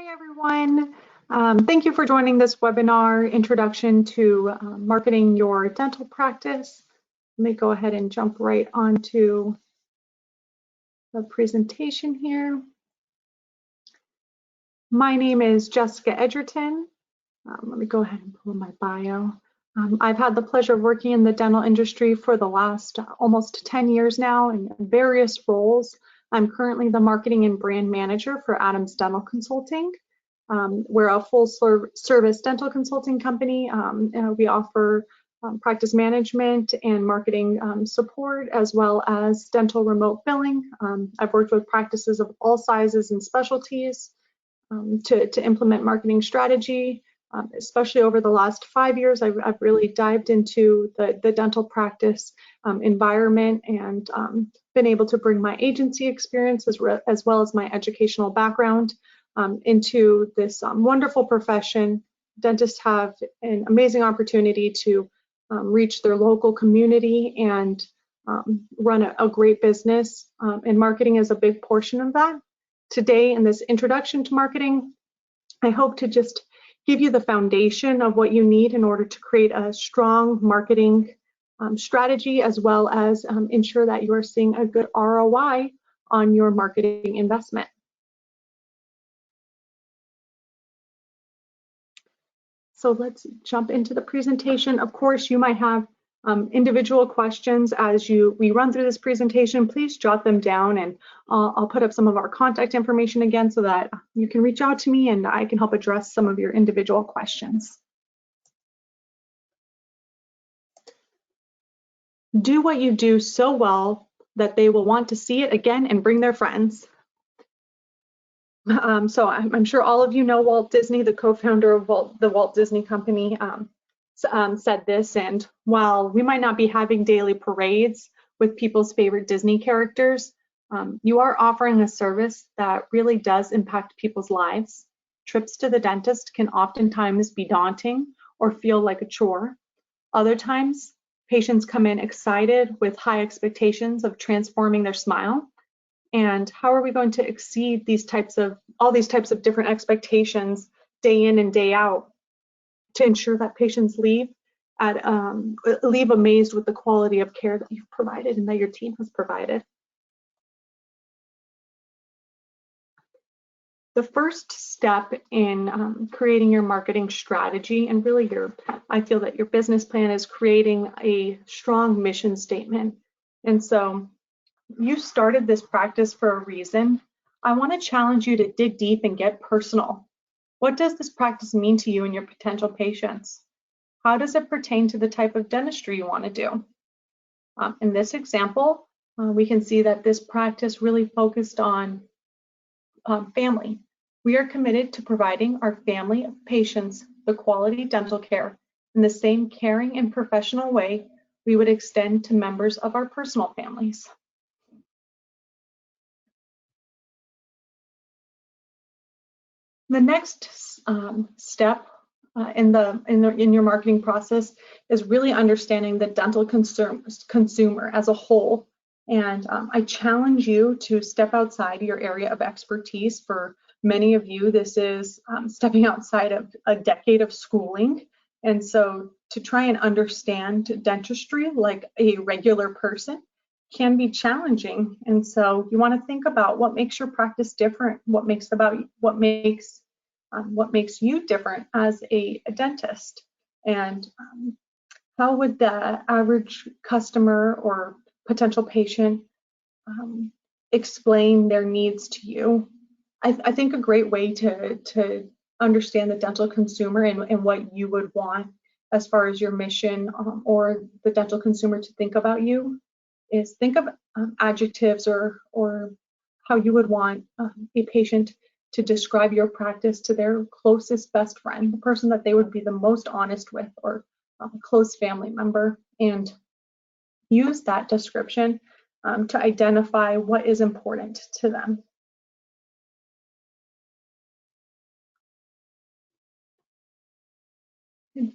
Hi, everyone. Thank you for joining this webinar, Introduction to Marketing Your Dental Practice. Let me go ahead and jump right onto the presentation here. My name is Jessica Edgerton. Let me go ahead and pull my bio. I've had the pleasure of working in the dental industry for the last almost 10 years now in various roles. I'm currently the marketing and brand manager for Adams Dental Consulting. We're a full service dental consulting company. We offer practice management and marketing support, as well as dental remote billing. I've worked with practices of all sizes and specialties to implement marketing strategy. Especially over the last 5 years, I've really dived into the dental practice environment and been able to bring my agency experience as well as my educational background into this wonderful profession. Dentists have an amazing opportunity to reach their local community and run a great business, and marketing is a big portion of that. Today, in this introduction to marketing, I hope to just give you the foundation of what you need in order to create a strong marketing strategy, as well as ensure that you are seeing a good ROI on your marketing investment. So let's jump into the presentation. Of course, you might have individual questions as we run through this presentation. Please jot them down, and I'll put up some of our contact information again so that you can reach out to me and I can help address some of your individual questions. Do what you do so well that they will want to see it again and bring their friends. So I'm sure all of you know Walt Disney, the co-founder of the Walt Disney Company, said this. And while we might not be having daily parades with people's favorite Disney characters, you are offering a service that really does impact people's lives. Trips to the dentist can oftentimes be daunting or feel like a chore. Other times, patients come in excited with high expectations of transforming their smile. And how are we going to exceed all these types of different expectations day in and day out to ensure that patients leave amazed with the quality of care that you've provided and that your team has provided? The first step in creating your marketing strategy, and really I feel that your business plan, is creating a strong mission statement. And so you started this practice for a reason. I want to challenge you to dig deep and get personal. What does this practice mean to you and your potential patients? How does it pertain to the type of dentistry you want to do? In this example, we can see that this practice really focused on family. We are committed to providing our family of patients the quality dental care in the same caring and professional way we would extend to members of our personal families. The next step in your marketing process is really understanding the dental consumer as a whole. And I challenge you to step outside your area of expertise. For many of you, this is stepping outside of a decade of schooling. And so to try and understand dentistry like a regular person can be challenging. And so you want to think about what makes your practice different, what makes you different as a dentist, and how would the average customer or potential patient explain their needs to you. I think a great way to understand the dental consumer and what you would want as far as your mission or the dental consumer to think about you is think of adjectives or how you would want a patient to describe your practice to their closest best friend, the person that they would be the most honest with, or a close family member, and use that description to identify what is important to them.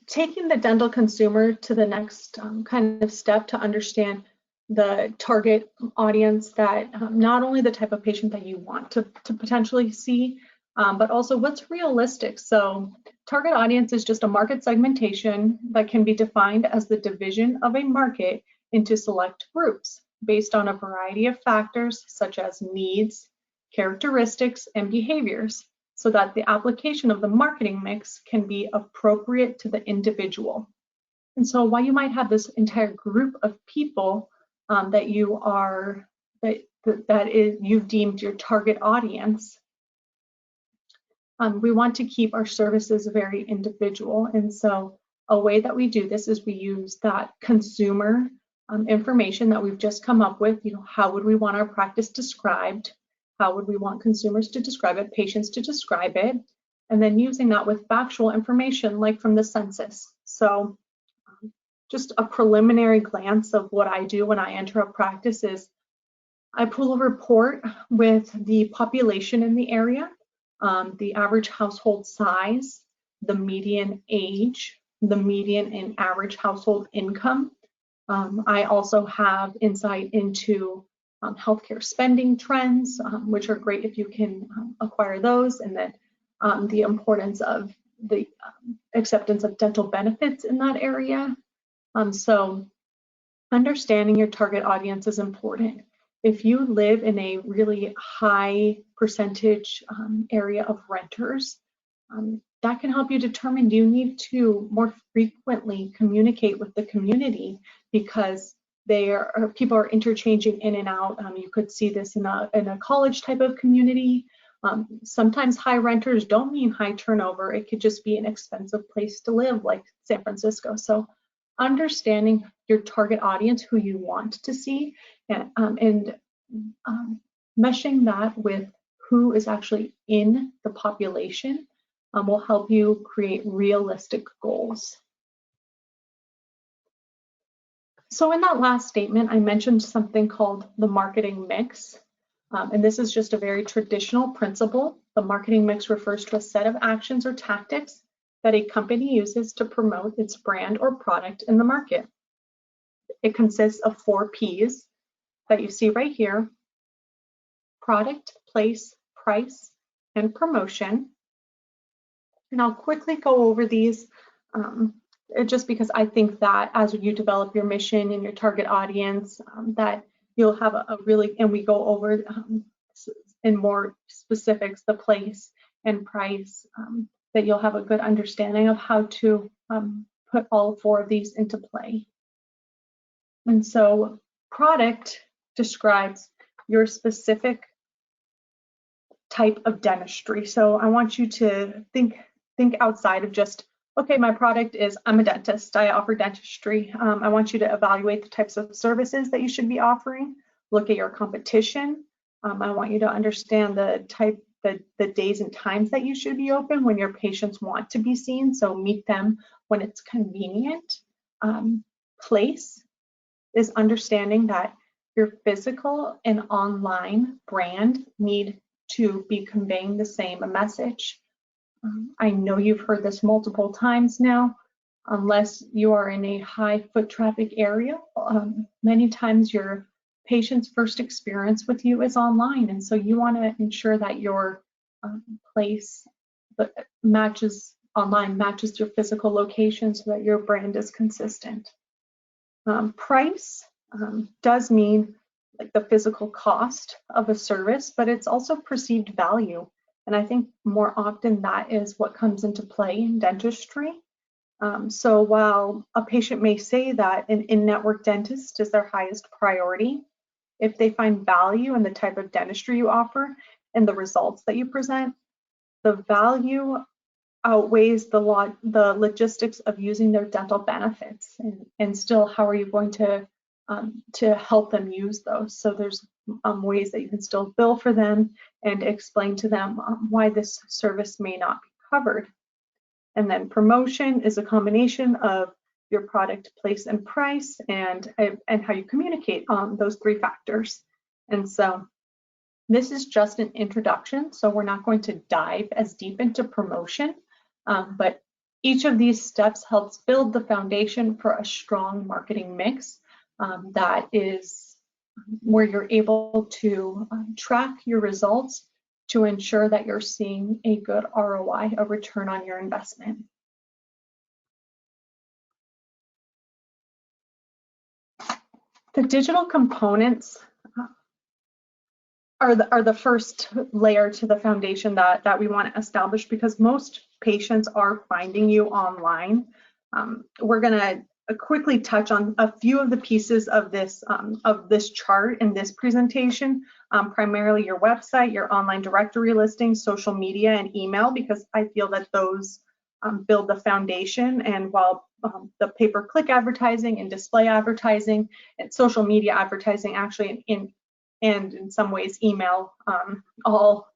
Taking the dental consumer to the next kind of step to understand the target audience, that not only the type of patient that you want to potentially see, but also what's realistic. So target audience is just a market segmentation that can be defined as the division of a market into select groups based on a variety of factors such as needs, characteristics, and behaviors, so that the application of the marketing mix can be appropriate to the individual. And so while you might have this entire group of people that you've deemed your target audience, we want to keep our services very individual. And so a way that we do this is we use that consumer information that we've just come up with. How would we want our practice described? How would we want consumers to describe it, patients to describe it? And then using that with factual information like from the census. So just a preliminary glance of what I do when I enter a practice is I pull a report with the population in the area, the average household size, the median age, the median and average household income. I also have insight into healthcare spending trends, which are great if you can acquire those, and then the importance of the acceptance of dental benefits in that area. So understanding your target audience is important. If you live in a really high percentage area of renters, that can help you determine, do you need to more frequently communicate with the community because people are interchanging in and out. You could see this in a college type of community. Sometimes high renters don't mean high turnover. It could just be an expensive place to live, like San Francisco. So understanding your target audience, who you want to see, and meshing that with who is actually in the population will help you create realistic goals. So in that last statement, I mentioned something called the marketing mix. And this is just a very traditional principle. The marketing mix refers to a set of actions or tactics that a company uses to promote its brand or product in the market. It consists of 4 P's that you see right here: product, place, price, and promotion. And I'll quickly go over these just because I think that as you develop your mission and your target audience, that you'll have a really, and we go over in more specifics, the place and price, that you'll have a good understanding of how to put all 4 of these into play. And so product describes your specific type of dentistry. So I want you to think outside of just, okay, my product is, I'm a dentist, I offer dentistry. I want you to evaluate the types of services that you should be offering, look at your competition. I want you to understand the days and times that you should be open when your patients want to be seen, so meet them when it's convenient. Place is understanding that your physical and online brand need to be conveying the same message. I know you've heard this multiple times now. Unless you are in a high foot traffic area, many times your patient's first experience with you is online, and so you want to ensure that your place matches your physical location so that your brand is consistent. Price does mean like the physical cost of a service, but it's also perceived value. And I think more often that is what comes into play in dentistry. So while a patient may say that an in-network dentist is their highest priority, if they find value in the type of dentistry you offer and the results that you present, the value outweighs the logistics of using their dental benefits. And still, how are you going to help them use those? So there's ways that you can still bill for them and explain to them why this service may not be covered. And then promotion is a combination of your product, place, and price, and how you communicate on those 3 factors. And so this is just an introduction, so we're not going to dive as deep into promotion, but each of these steps helps build the foundation for a strong marketing mix that is where you're able to track your results to ensure that you're seeing a good ROI, a return on your investment. The digital components are the first layer to the foundation that we want to establish, because most patients are finding you online. We're going to quickly touch on a few of the pieces of this chart in this presentation, primarily your website, your online directory listings, social media, and email, because I feel that those build the foundation. And while the pay-per-click advertising and display advertising and social media advertising, actually in some ways email, all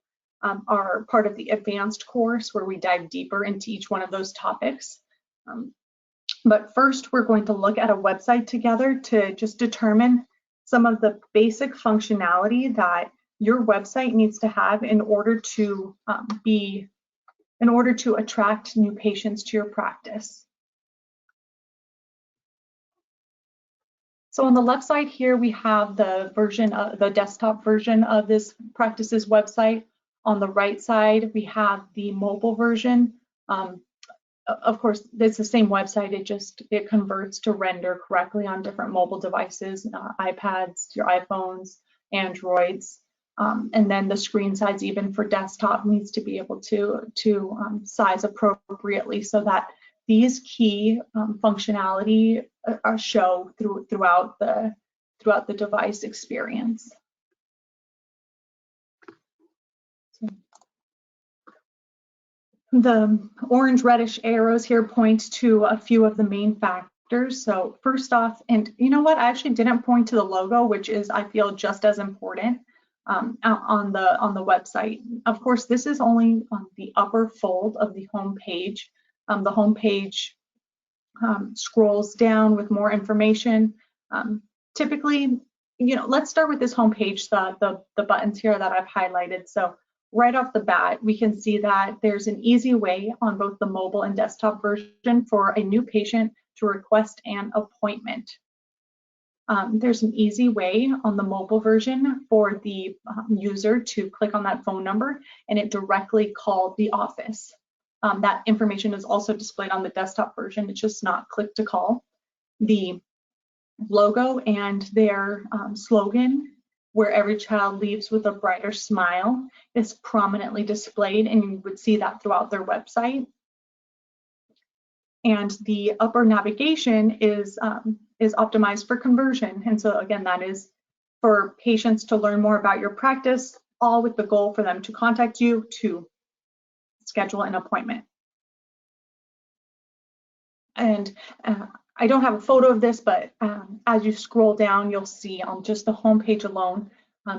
are part of the advanced course where we dive deeper into each one of those topics. But first, we're going to look at a website together to just determine some of the basic functionality that your website needs to have in order to attract new patients to your practice. So on the left side here, we have the desktop version of this practice's website. On the right side, we have the mobile version. Of course, it's the same website, it converts to render correctly on different mobile devices, iPads, your iPhones, Androids, and then the screen size, even for desktop, needs to be able to size appropriately so that these key functionality show throughout the device experience. The orange reddish arrows here point to a few of the main factors. So first off, and you know what, I actually didn't point to the logo, which is, I feel, just as important on the website. Of course, this is only on the upper fold of the home page. The home page scrolls down with more information. Typically, let's start with this home page, the buttons here that I've highlighted. So right off the bat, we can see that there's an easy way on both the mobile and desktop version for a new patient to request an appointment. There's an easy way on the mobile version for the user to click on that phone number and it directly call the office. That information is also displayed on the desktop version. It's just not click to call. The logo and their slogan, "Where every child leaves with a brighter smile," is prominently displayed, and you would see that throughout their website. And the upper navigation is optimized for conversion. And so again, that is for patients to learn more about your practice, all with the goal for them to contact you to schedule an appointment. And I don't have a photo of this, but as you scroll down, you'll see on just the home page alone,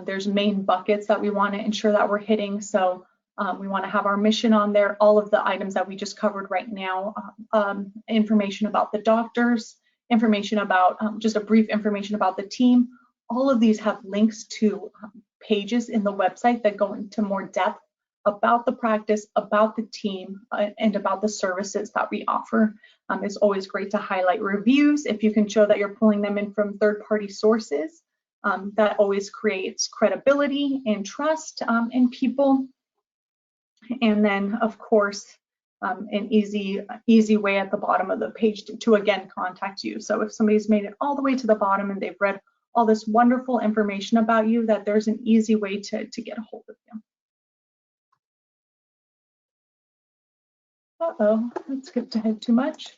there's main buckets that we want to ensure that we're hitting. So we want to have our mission on there, all of the items that we just covered right now, information about the doctors, information about just a brief information about the team. All of these have links to pages in the website that go into more depth about the practice, about the team, and about the services that we offer. It's always great to highlight reviews. If you can show that you're pulling them in from third-party sources, that always creates credibility and trust in people. And then, of course, an easy way at the bottom of the page to again contact you. So if somebody's made it all the way to the bottom and they've read all this wonderful information about you, that there's an easy way to get a hold of you. Uh-oh, that skipped ahead too much.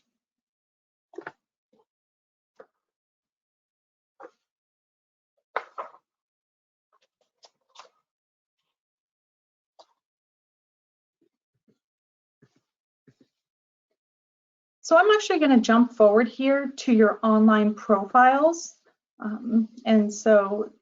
So I'm actually going to jump forward here to your online profiles. And so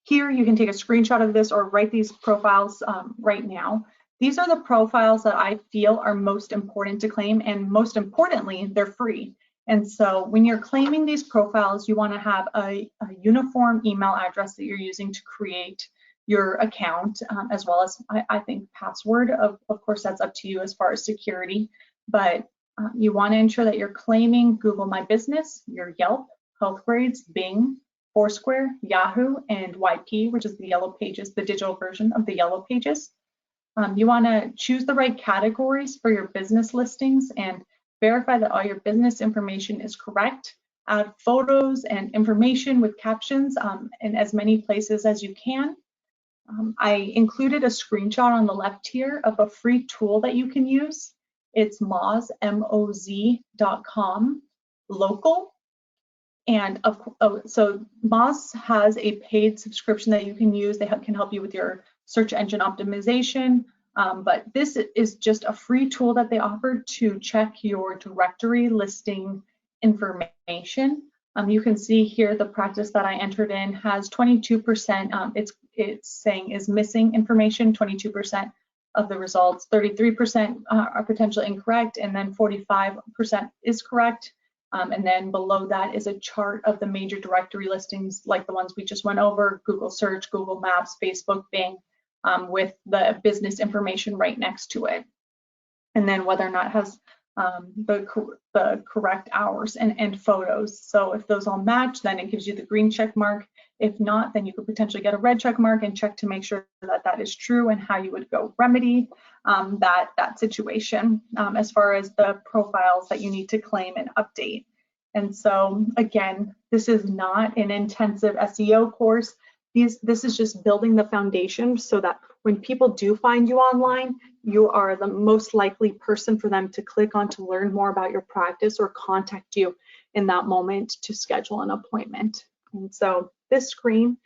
here you can take a screenshot of this or write these profiles right now. These are the profiles that I feel are most important to claim, and most importantly, they're free. And so when you're claiming these profiles, you want to have a uniform email address that you're using to create your account, as well as I think password. Of course, that's up to you as far as security, but you want to ensure that you're claiming Google My Business, your Yelp, Healthgrades, Bing, Foursquare, Yahoo, and YP, which is the Yellow Pages, the digital version of the Yellow Pages. You want to choose the right categories for your business listings and verify that all your business information is correct. Add photos and information with captions in as many places as you can. I included a screenshot on the left here of a free tool that you can use. It's moz.com local. And so Moz has a paid subscription that you can use. They can help you with your search engine optimization. But this is just a free tool that they offer to check your directory listing information. You can see here the practice that I entered in has 22%, it's saying is missing information, 22% of the results, 33% are potentially incorrect, and then 45% is correct. And then below that is a chart of the major directory listings like the ones we just went over, Google Search, Google Maps, Facebook, Bing, with the business information right next to it. And then whether or not it has the correct hours and photos. So if those all match, then it gives you the green check mark. If not, then you could potentially get a red check mark and check to make sure that that is true and how you would go remedy that situation as far as the profiles that you need to claim and update. And so again, this is not an intensive SEO course. This is just building the foundation so that when people do find you online, you are the most likely person for them to click on to learn more about your practice or contact you in that moment to schedule an appointment. And so this screen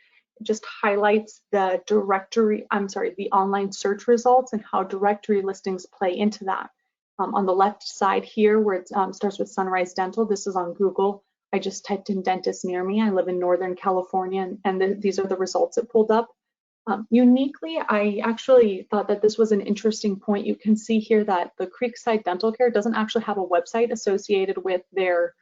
just highlights the the online search results and how directory listings play into that. On the left side here, where it starts with Sunrise Dental, this is on Google. I just typed in dentist near me. I live in Northern California, and these are the results it pulled up. Uniquely, I actually thought that this was an interesting point. You can see here that the Creekside Dental Care doesn't actually have a website associated with their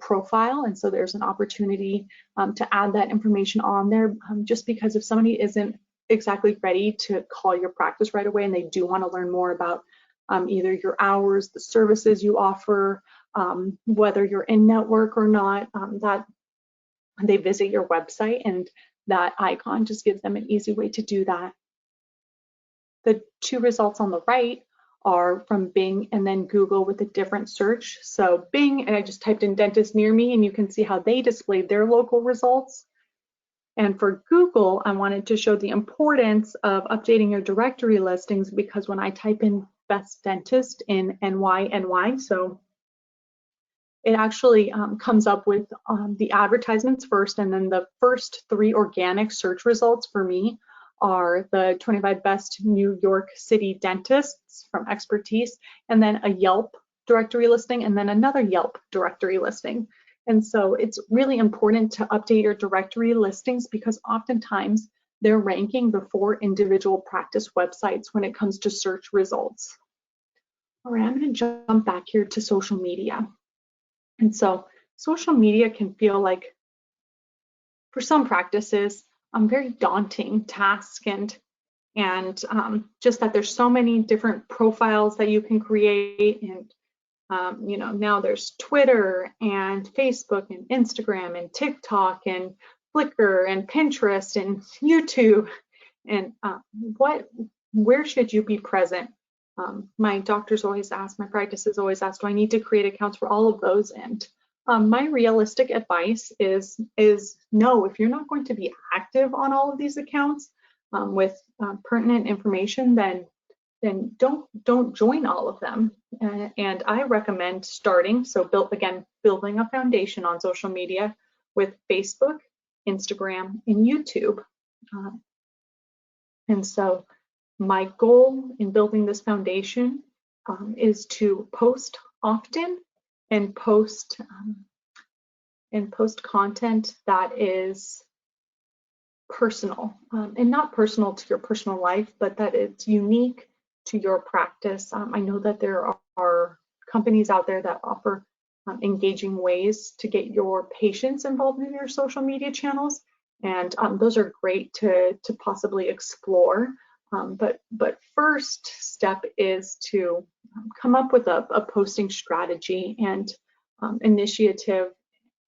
profile, and so there's an opportunity to add that information on there, just because if somebody isn't exactly ready to call your practice right away and they do want to learn more about either your hours, the services you offer, whether you're in network or not, that they visit your website, and that icon just gives them an easy way to do that. The two results on the right are from Bing and then Google with a different search. So Bing, and I just typed in dentist near me, and you can see how they displayed their local results. And for Google, I wanted to show the importance of updating your directory listings, because when I type in best dentist in NY, so it actually comes up with the advertisements first, and then the first 3 organic search results for me are the 25 best New York City dentists from Expertise, and then a Yelp directory listing, and then another Yelp directory listing. And so it's really important to update your directory listings, because oftentimes they're ranking before individual practice websites when it comes to search results. All right, I'm going to jump back here to social media. And so social media can feel like, for some practices, very daunting task, and just that there's so many different profiles that you can create, and now there's Twitter and Facebook and Instagram and TikTok and Flickr and Pinterest and YouTube, and where should you be present? My doctors always ask, my practices always ask, do I need to create accounts for all of those? And my realistic advice is no. If you're not going to be active on all of these accounts with pertinent information, then don't join all of them. And I recommend starting, so building a foundation on social media with Facebook, Instagram, and YouTube. And so my goal in building this foundation is to post often and post content that is personal, and not personal to your personal life, but that it's unique to your practice. I know that there are companies out there that offer engaging ways to get your patients involved in your social media channels, and those are great to possibly explore. But first step is to come up with a posting strategy and initiative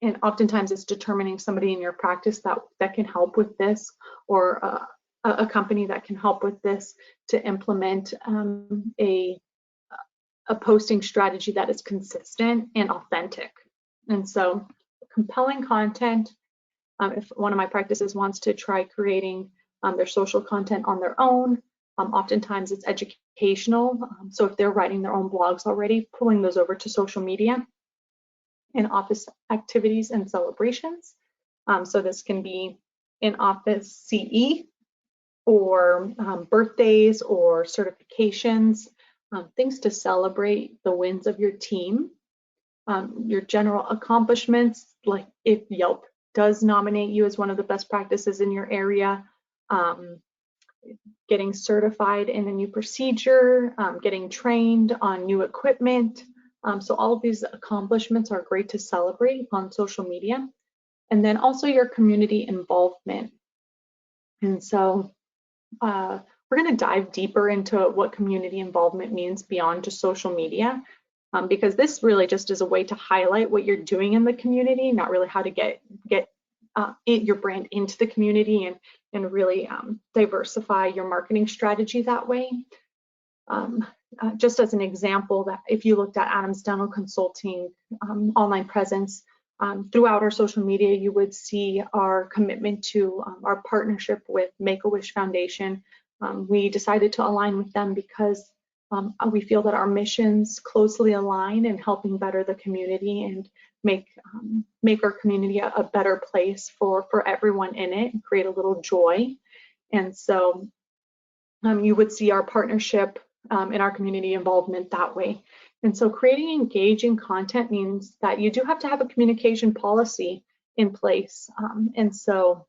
and oftentimes it's determining somebody in your practice that can help with this, or a company that can help with this to implement a posting strategy that is consistent and authentic. And so compelling content, if one of my practices wants to try creating their social content on their own, oftentimes it's educational. So if they're writing their own blogs already, pulling those over to social media in office activities and celebrations. So this can be in office CE, or birthdays or certifications, things to celebrate the wins of your team, your general accomplishments, like if Yelp does nominate you as one of the best practices in your area, getting certified in a new procedure, getting trained on new equipment. So all of these accomplishments are great to celebrate on social media. And then also your community involvement. And so we're going to dive deeper into what community involvement means beyond just social media, because this really just is a way to highlight what you're doing in the community, not really how to get your brand into the community and really diversify your marketing strategy that way. Just as an example, that if you looked at Adams Dental Consulting online presence, throughout our social media, you would see our commitment to our partnership with Make-A-Wish Foundation. We decided to align with them because we feel that our missions closely align in helping better the community and make our community a better place for everyone in it, and create a little joy. And so you would see our partnership in our community involvement that way. And so creating engaging content means that you do have to have a communication policy in place. And so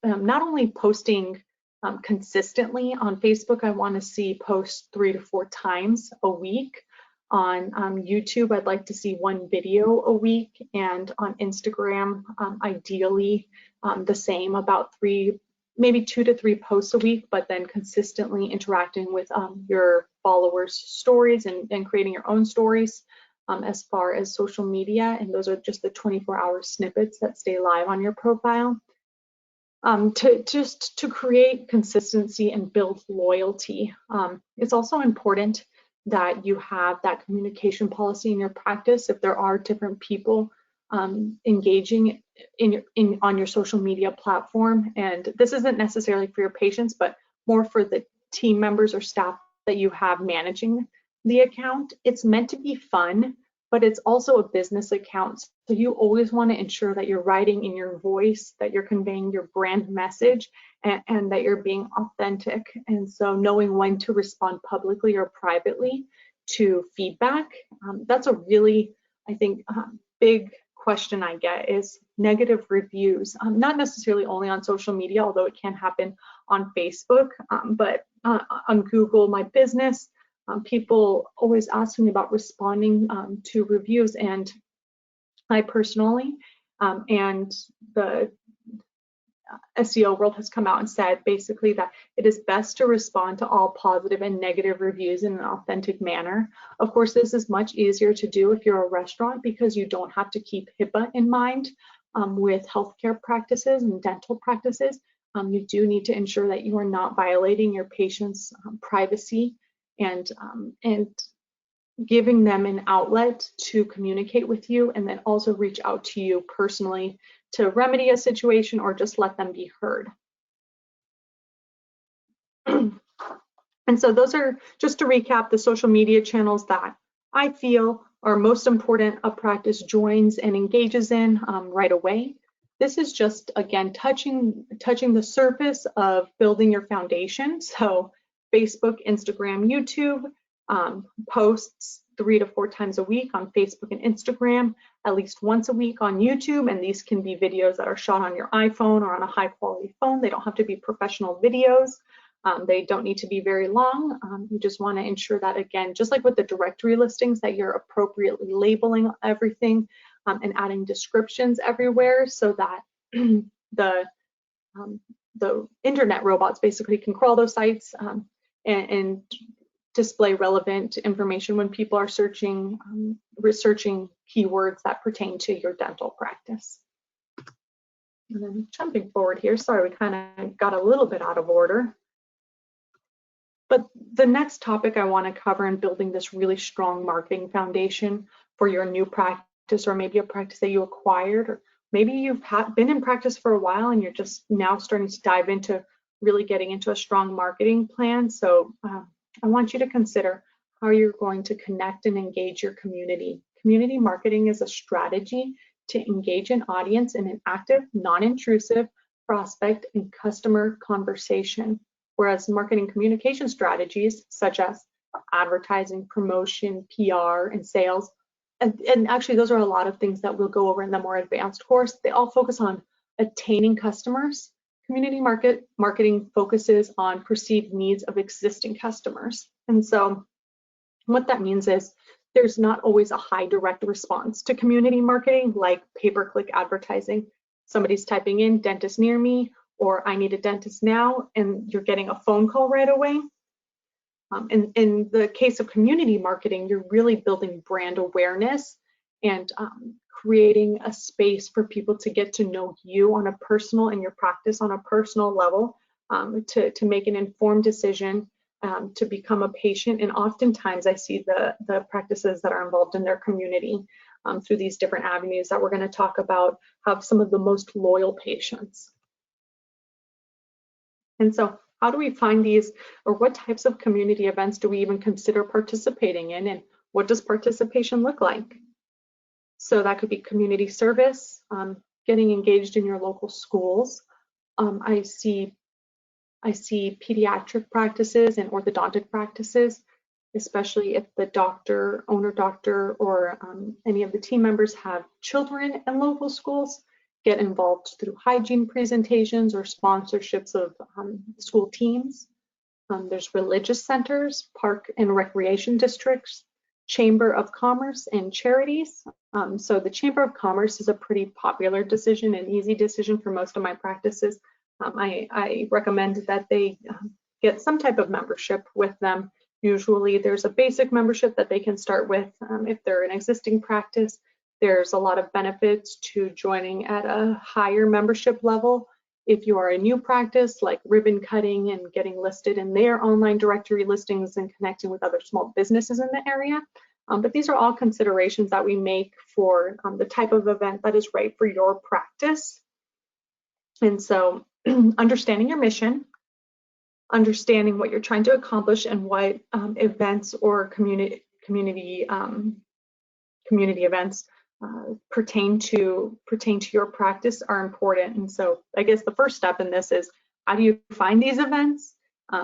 not only posting consistently on Facebook, I want to see posts 3 to 4 times a week. On YouTube, I'd like to see 1 video a week, and on Instagram, ideally the same, about 3, maybe 2 to 3 posts a week, but then consistently interacting with your followers' stories and creating your own stories as far as social media. And those are just the 24-hour snippets that stay live on your profile. To create consistency and build loyalty. It's also important that you have that communication policy in your practice. If there are different people engaging on your social media platform, and this isn't necessarily for your patients, but more for the team members or staff that you have managing the account, it's meant to be fun, but it's also a business account. So you always want to ensure that you're writing in your voice, that you're conveying your brand message, and that you're being authentic. And so knowing when to respond publicly or privately to feedback, that's a really, I think, big question I get is negative reviews, not necessarily only on social media, although it can happen on Facebook, but on Google My Business. People always ask me about responding to reviews, and I personally and the SEO world has come out and said basically that it is best to respond to all positive and negative reviews in an authentic manner. Of course, this is much easier to do if you're a restaurant because you don't have to keep HIPAA in mind with healthcare practices and dental practices. You do need to ensure that you are not violating your patients' privacy and giving them an outlet to communicate with you, and then also reach out to you personally to remedy a situation or just let them be heard. And so those are, just to recap, the social media channels that I feel are most important a practice joins and engages in right away. This is just, again, touching the surface of building your foundation. So Facebook, Instagram, YouTube, posts 3 to 4 times a week on Facebook and Instagram, at least once a week on YouTube, and these can be videos that are shot on your iPhone or on a high quality phone. They don't have to be professional videos. They don't need to be very long. You just want to ensure that, again, just like with the directory listings, that you're appropriately labeling everything and adding descriptions everywhere so that the internet robots basically can crawl those sites and display relevant information when people are searching, researching keywords that pertain to your dental practice. And then jumping forward here, sorry, we kind of got a little bit out of order. But the next topic I want to cover in building this really strong marketing foundation for your new practice, or maybe a practice that you acquired, or maybe you've been in practice for a while and you're just now starting to dive into really getting into a strong marketing plan. So I want you to consider how you're going to connect and engage your community. Community marketing is a strategy to engage an audience in an active, non-intrusive prospect and customer conversation. Whereas marketing communication strategies such as advertising, promotion, PR, and sales, and actually those are a lot of things that we'll go over in the more advanced course, they all focus on attaining customers. Community marketing focuses on perceived needs of existing customers. And so what that means is there's not always a high direct response to community marketing like pay-per-click advertising. Somebody's typing in dentist near me, or I need a dentist now, and you're getting a phone call right away. In the case of community marketing, you're really building brand awareness and creating a space for people to get to know you on a personal, and your practice on a personal level, to make an informed decision, to become a patient. And oftentimes I see the practices that are involved in their community through these different avenues that we're going to talk about have some of the most loyal patients. And so how do we find these, or what types of community events do we even consider participating in, and what does participation look like? So that could be community service, getting engaged in your local schools. I see pediatric practices and orthodontic practices, especially if the owner doctor, or any of the team members have children in local schools, get involved through hygiene presentations or sponsorships of school teams. There's religious centers, park and recreation districts, Chamber of Commerce, and charities. So the Chamber of Commerce is a pretty popular decision, an easy decision for most of my practices. I recommend that they get some type of membership with them. Usually there's a basic membership that they can start with if they're an existing practice. There's a lot of benefits to joining at a higher membership level. If you are a new practice, like ribbon cutting and getting listed in their online directory listings and connecting with other small businesses in the area. But these are all considerations that we make for the type of event that is right for your practice. And so understanding your mission, understanding what you're trying to accomplish, and what events or community events pertain to your practice are important. And so I guess the first step in this is, how do you find these events?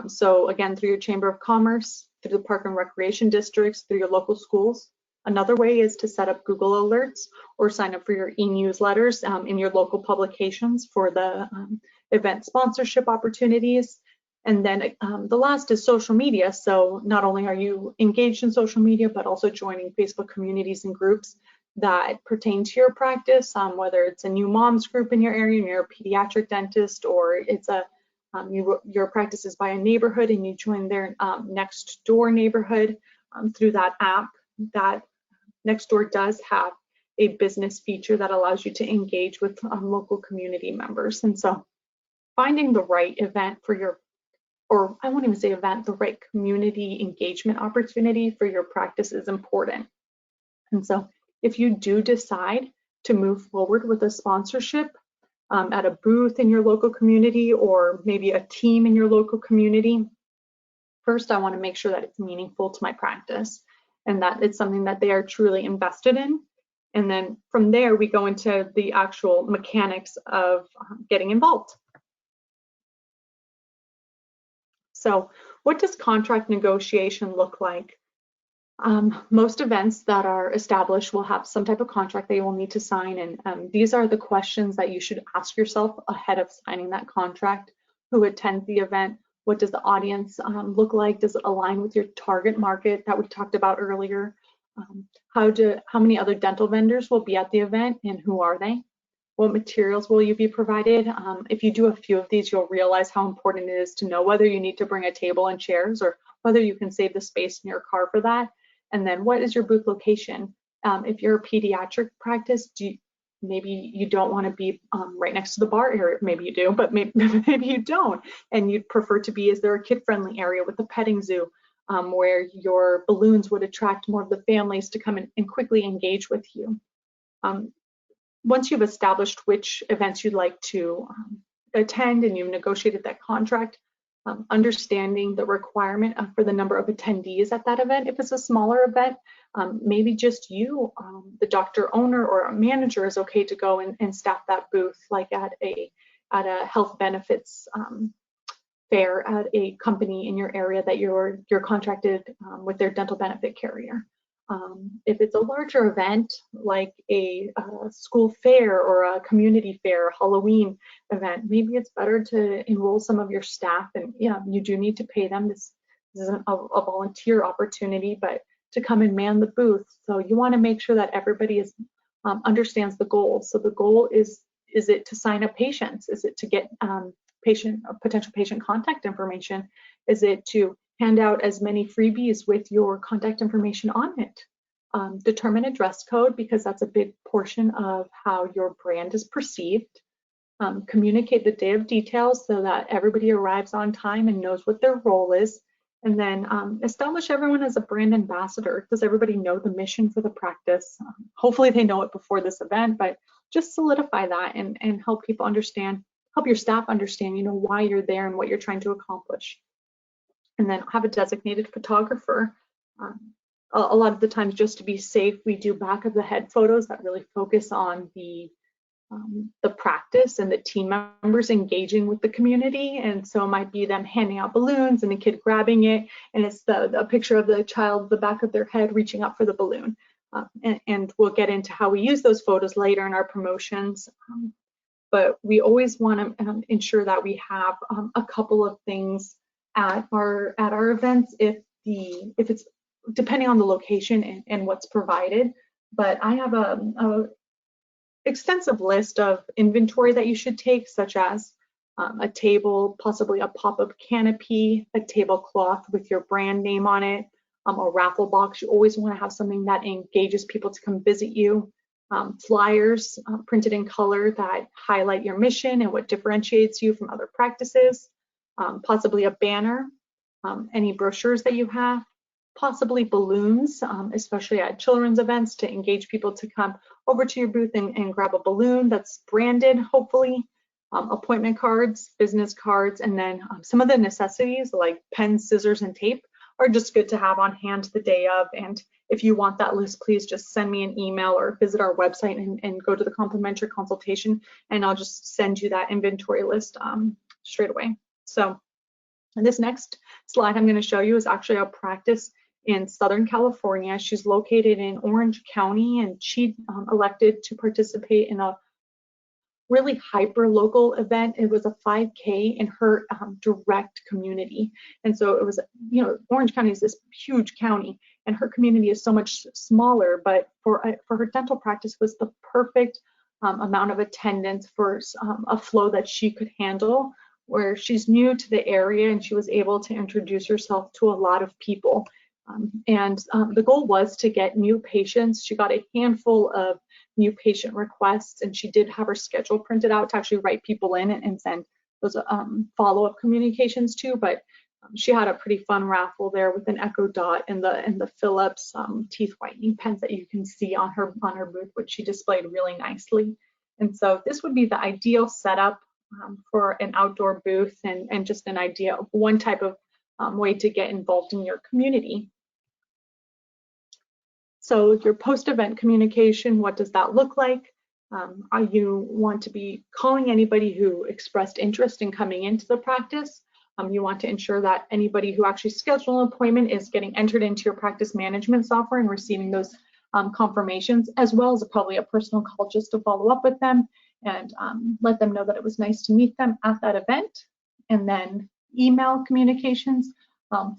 So again, through your Chamber of Commerce, through the park and recreation districts, through your local schools. Another way is to set up Google alerts or sign up for your e-newsletters in your local publications for the event sponsorship opportunities. And then the last is social media. So not only are you engaged in social media, but also joining Facebook communities and groups that pertain to your practice, whether it's a new moms group in your area and you're a pediatric dentist, or it's a your practice is by a neighborhood and you join their next door neighborhood through that app. That Nextdoor does have a business feature that allows you to engage with local community members. And so finding the right event for your, or I won't even say event, the right community engagement opportunity for your practice is important. And so if you do decide to move forward with a sponsorship at a booth in your local community, or maybe a team in your local community, first I want to make sure that it's meaningful to my practice and that it's something that they are truly invested in. And then from there, we go into the actual mechanics of getting involved. So what does contract negotiation look like? Most events that are established will have some type of contract that you will need to sign, and these are the questions that you should ask yourself ahead of signing that contract. Who attends the event? What does the audience look like? Does it align with your target market that we talked about earlier? How many other dental vendors will be at the event, and who are they? What materials will you be provided? If you do a few of these, you'll realize how important it is to know whether you need to bring a table and chairs, or whether you can save the space in your car for that. And then what is your booth location? If you're a pediatric practice, maybe you don't want to be right next to the bar area. Maybe you do, but maybe you don't. And you'd prefer to be, is there a kid-friendly area with the petting zoo where your balloons would attract more of the families to come in and quickly engage with you? Once you've established which events you'd like to attend and you've negotiated that contract, understanding the requirement for the number of attendees at that event. If it's a smaller event, maybe just you, the doctor owner or a manager is okay to go and staff that booth, like at a health benefits fair at a company in your area that you're contracted with their dental benefit carrier. If it's a larger event, like a school fair or a community fair, Halloween event, maybe it's better to enroll some of your staff, and you do need to pay them. This isn't a volunteer opportunity, but to come and man the booth. So you want to make sure that everybody understands the goal. So the goal is it to sign up patients? Is it to get potential patient contact information? Is it to hand out as many freebies with your contact information on it? Determine a dress code, because that's a big portion of how your brand is perceived. Communicate the day of details so that everybody arrives on time and knows what their role is. And then establish everyone as a brand ambassador. Does everybody know the mission for the practice? Hopefully they know it before this event, but just solidify that and help people understand, help your staff understand, why you're there and what you're trying to accomplish. And then have a designated photographer. A lot of the times, just to be safe, we do back of the head photos that really focus on the practice and the team members engaging with the community. And so it might be them handing out balloons and the kid grabbing it, and it's the picture of the child, the back of their head reaching up for the balloon. And we'll get into how we use those photos later in our promotions. But we always want to ensure that we have a couple of things at our events, if it's depending on the location and what's provided. But I have a extensive list of inventory that you should take, such as a table, possibly a pop-up canopy, a tablecloth with your brand name on it, a raffle box. You always want to have something that engages people to come visit you. Flyers printed in color that highlight your mission and what differentiates you from other practices. Possibly a banner, any brochures that you have, possibly balloons, especially at children's events, to engage people to come over to your booth and grab a balloon that's branded, hopefully. Appointment cards, business cards, and then some of the necessities like pens, scissors, and tape are just good to have on hand the day of. And if you want that list, please just send me an email or visit our website and go to the complimentary consultation, and I'll just send you that inventory list straight away. So this next slide I'm going to show you is actually a practice in Southern California. She's located in Orange County, and she elected to participate in a really hyper local event. It was a 5K in her direct community. And so it was, Orange County is this huge county and her community is so much smaller, but for her dental practice was the perfect amount of attendance for a flow that she could handle, where she's new to the area and she was able to introduce herself to a lot of people. The goal was to get new patients. She got a handful of new patient requests, and she did have her schedule printed out to actually write people in and send those follow-up communications to. But she had a pretty fun raffle there with an Echo Dot and the Philips teeth whitening pens that you can see on her booth, which she displayed really nicely. And so this would be the ideal setup for an outdoor booth and just an idea of one type of way to get involved in your community. So your post-event communication, what does that look like? You want to be calling anybody who expressed interest in coming into the practice. You want to ensure that anybody who actually scheduled an appointment is getting entered into your practice management software and receiving those confirmations, as well as probably a personal call just to follow up with them and let them know that it was nice to meet them at that event. And then email communications.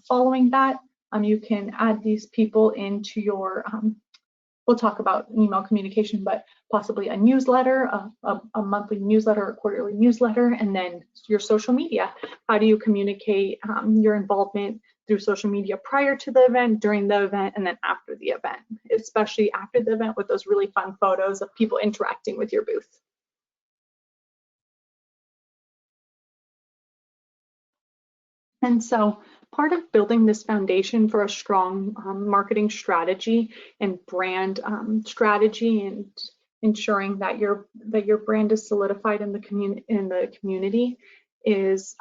Following that, you can add these people into your, we'll talk about email communication, but possibly a newsletter, a monthly newsletter or quarterly newsletter, and then your social media. How do you communicate your involvement through social media prior to the event, during the event, and then after the event, especially after the event with those really fun photos of people interacting with your booth. And so part of building this foundation for a strong marketing strategy and brand strategy, and ensuring that your brand is solidified in the community is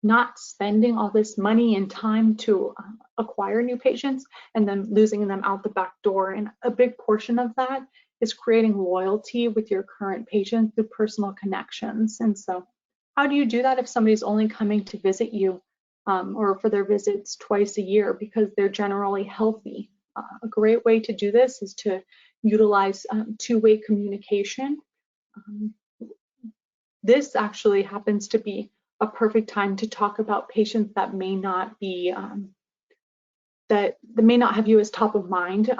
not spending all this money and time to acquire new patients and then losing them out the back door. And a big portion of that is creating loyalty with your current patients through personal connections. And so how do you do that if somebody's only coming to visit you or for their visits twice a year because they're generally healthy? A great way to do this is to utilize two-way communication. This actually happens to be a perfect time to talk about patients that may not be that may not have you as top of mind.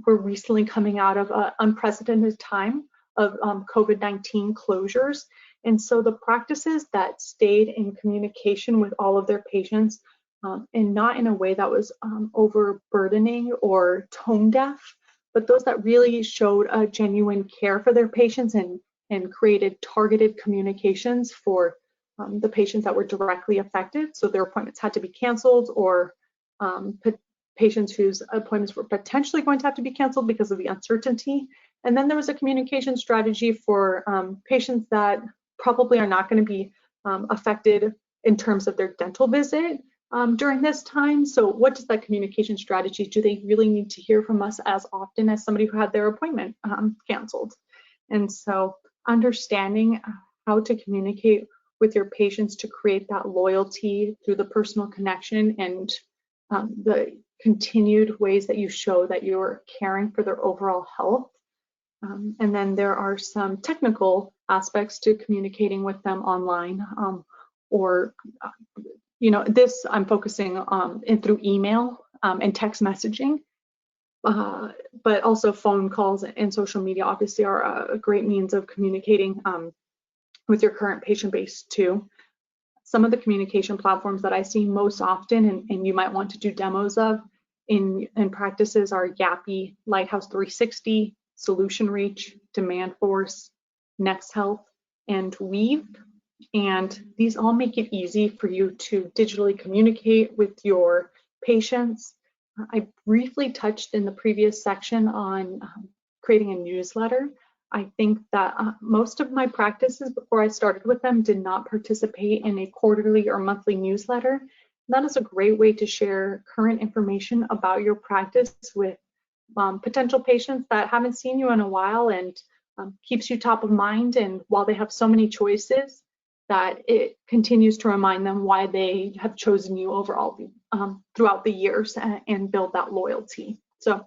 We're recently coming out of an unprecedented time of COVID-19 closures, and so the practices that stayed in communication with all of their patients and not in a way that was overburdening or tone deaf, but those that really showed a genuine care for their patients and created targeted communications for the patients that were directly affected. So their appointments had to be canceled, or patients whose appointments were potentially going to have to be canceled because of the uncertainty. And then there was a communication strategy for patients that probably are not going to be affected in terms of their dental visit during this time. So what does that communication strategy, do they really need to hear from us as often as somebody who had their appointment canceled? And so understanding how to communicate with your patients to create that loyalty through the personal connection and the continued ways that you show that you're caring for their overall health. And then there are some technical aspects to communicating with them online, or this I'm focusing through email and text messaging, but also phone calls and social media obviously are a great means of communicating with your current patient base too. Some of the communication platforms that I see most often, and you might want to do demos of in practices, are Yapi, Lighthouse 360, Solution Reach, DemandForce, NextHealth, and Weave. And these all make it easy for you to digitally communicate with your patients. I briefly touched in the previous section on creating a newsletter. I think that most of my practices before I started with them did not participate in a quarterly or monthly newsletter. That is a great way to share current information about your practice with potential patients that haven't seen you in a while, and keeps you top of mind. And while they have so many choices, that it continues to remind them why they have chosen you overall throughout the years, and build that loyalty. So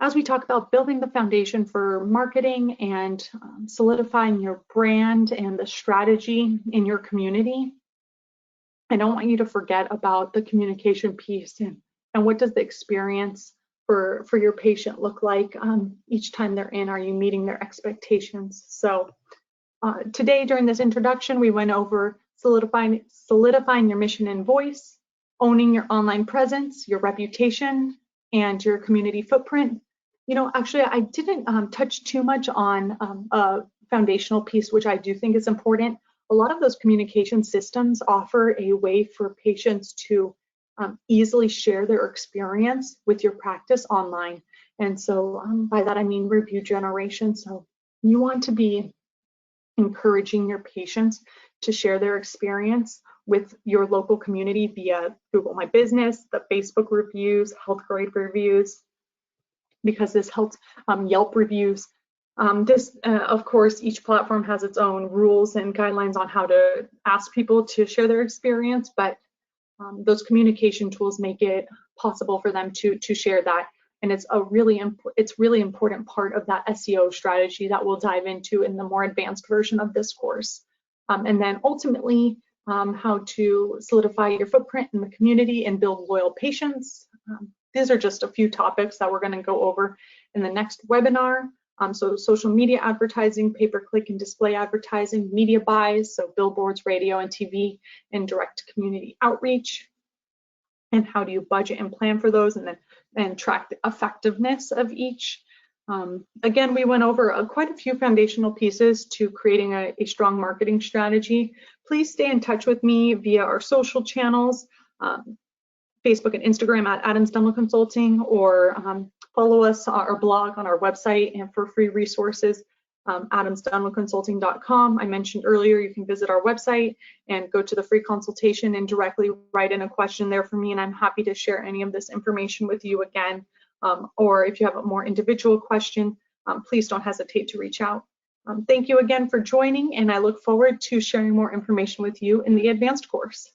as we talk about building the foundation for marketing and solidifying your brand and the strategy in your community, I don't want you to forget about the communication piece and what does the experience for your patient look like each time they're in. Are you meeting their expectations? So today during this introduction, we went over solidifying your mission and voice, owning your online presence, your reputation, and your community footprint. Actually, I didn't touch too much on a foundational piece, which I do think is important. A lot of those communication systems offer a way for patients to easily share their experience with your practice online. And so by that, I mean review generation. So you want to be encouraging your patients to share their experience with your local community via Google My Business, the Facebook reviews, Healthgrade reviews, because this helps Yelp reviews. Of course, each platform has its own rules and guidelines on how to ask people to share their experience, but those communication tools make it possible for them to share that. And it's really important part of that SEO strategy that we'll dive into in the more advanced version of this course. And then ultimately, how to solidify your footprint in the community and build loyal patients. These are just a few topics that we're going to go over in the next webinar. So social media advertising, pay-per-click and display advertising, media buys, so billboards, radio and TV, and direct community outreach. and how do you budget and plan for those, and track the effectiveness of each. Again, we went over quite a few foundational pieces to creating a strong marketing strategy. Please stay in touch with me via our social channels, Facebook and Instagram at Adams Dental Consulting, or follow us on our blog on our website, and for free resources, adamsdentalconsulting.com. I mentioned earlier you can visit our website and go to the free consultation and directly write in a question there for me, and I'm happy to share any of this information with you again. Or if you have a more individual question, please don't hesitate to reach out. Thank you again for joining, and I look forward to sharing more information with you in the advanced course.